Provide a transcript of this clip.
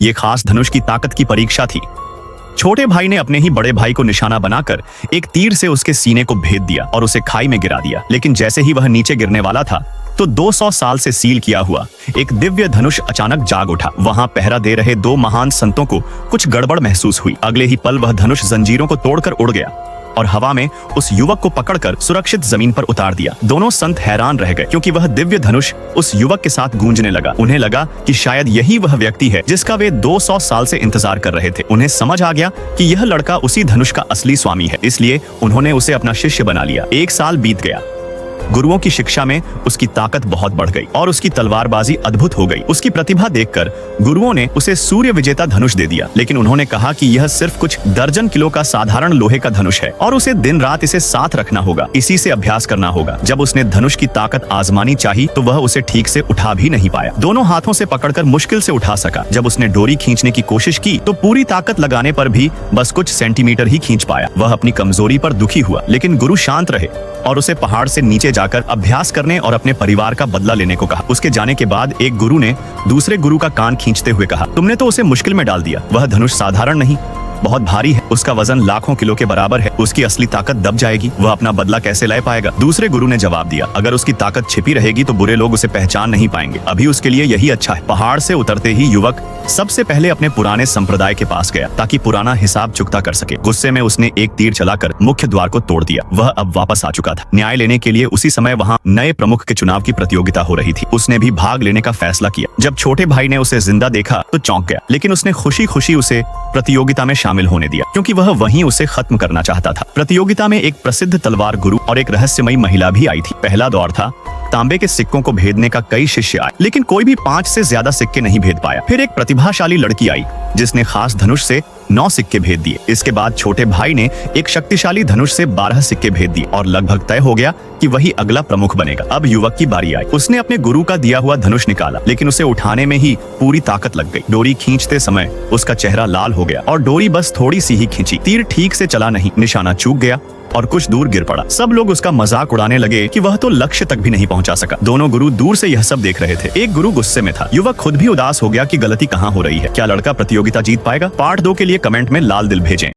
ये खास धनुष की ताकत की परीक्षा थी। छोटे भाई ने अपने ही बड़े भाई को निशाना बनाकर एक तीर से उसके सीने को भेद दिया और उसे खाई में गिरा दिया। लेकिन जैसे ही वह नीचे गिरने वाला था तो 200 साल से सील किया हुआ एक दिव्य धनुष अचानक जाग उठा। वहां पहरा दे रहे दो महान संतों को कुछ गड़बड़ महसूस हुई। अगले ही पल वह धनुष जंजीरों को तोड़कर उड़ गया और हवा में उस युवक को पकड़कर सुरक्षित जमीन पर उतार दिया। दोनों संत हैरान रह गए क्योंकि वह दिव्य धनुष उस युवक के साथ गूंजने लगा। उन्हें लगा कि शायद यही वह व्यक्ति है जिसका वे 200 साल से इंतजार कर रहे थे। उन्हें समझ आ गया कि यह लड़का उसी धनुष का असली स्वामी है, इसलिए उन्होंने उसे अपना शिष्य बना लिया। 1 साल बीत गया। गुरुओं की शिक्षा में उसकी ताकत बहुत बढ़ गई और उसकी तलवारबाजी अद्भुत हो गई। उसकी प्रतिभा देखकर गुरुओं ने उसे सूर्य विजेता धनुष दे दिया, लेकिन उन्होंने कहा कि यह सिर्फ कुछ दर्जन किलो का साधारण लोहे का धनुष है और उसे दिन रात इसे साथ रखना होगा, इसी से अभ्यास करना होगा। जब उसने धनुष की ताकत आजमानी चाही तो वह उसे ठीक से उठा भी नहीं पाया। दोनों हाथों से पकड़कर मुश्किल से उठा सका। जब उसने डोरी खींचने की कोशिश की तो पूरी ताकत लगाने पर भी बस कुछ सेंटीमीटर ही खींच पाया। वह अपनी कमजोरी पर दुखी हुआ, लेकिन गुरु शांत रहे और उसे पहाड़ से नीचे जाकर अभ्यास करने और अपने परिवार का बदला लेने को कहा। उसके जाने के बाद एक गुरु ने दूसरे गुरु का कान खींचते हुए कहा, तुमने तो उसे मुश्किल में डाल दिया। वह धनुष साधारण नहीं, बहुत भारी है। उसका वजन लाखों किलो के बराबर है। उसकी असली ताकत दब जाएगी। वह अपना बदला कैसे ले पाएगा? दूसरे गुरु ने जवाब दिया, अगर उसकी ताकत छिपी रहेगी तो बुरे लोग उसे पहचान नहीं पाएंगे। अभी उसके लिए यही अच्छा है। पहाड़ से उतरते ही युवक सबसे पहले अपने पुराने संप्रदाय के पास गया ताकि पुराना हिसाब चुकता कर सके। गुस्से में उसने एक तीर चलाकर मुख्य द्वार को तोड़ दिया। वह अब वापस आ चुका था। न्याय लेने के लिए उसी समय वहाँ नए प्रमुख के चुनाव की प्रतियोगिता हो रही थी। उसने भी भाग लेने का फैसला किया। जब छोटे भाई ने उसे जिंदा देखा तो चौंक गया, लेकिन उसने खुशी खुशी उसे प्रतियोगिता में शामिल होने दिया क्योंकि वह वहीं उसे खत्म करना चाहता था। प्रतियोगिता में एक प्रसिद्ध तलवार गुरु और एक रहस्यमयी महिला भी आई थी। पहला दौर था। तांबे के सिक्कों को भेदने का कई शिष्य आए, लेकिन कोई भी 5 से ज्यादा सिक्के नहीं भेद पाया। फिर एक प्रतिभाशाली लड़की आई जिसने खास धनुष से 9 सिक्के भेद दिए। इसके बाद छोटे भाई ने एक शक्तिशाली धनुष से 12 सिक्के भेद दिए और लगभग तय हो गया कि वही अगला प्रमुख बनेगा। अब युवक की बारी आई। उसने अपने गुरु का दिया हुआ धनुष निकाला, लेकिन उसे उठाने में ही पूरी ताकत लग गई। डोरी खींचते समय उसका चेहरा लाल हो गया और डोरी बस थोड़ी सी ही खींची। तीर ठीक से चला नहीं, निशाना चूक गया और कुछ दूर गिर पड़ा। सब लोग उसका मजाक उड़ाने लगे कि वह तो लक्ष्य तक भी नहीं पहुंचा सका। दोनों गुरु दूर से यह सब देख रहे थे। एक गुरु गुस्से में था। युवक खुद भी उदास हो गया कि गलती कहाँ हो रही है। क्या लड़का प्रतियोगिता जीत पाएगा? पार्ट 2 के लिए कमेंट में लाल दिल भेजें।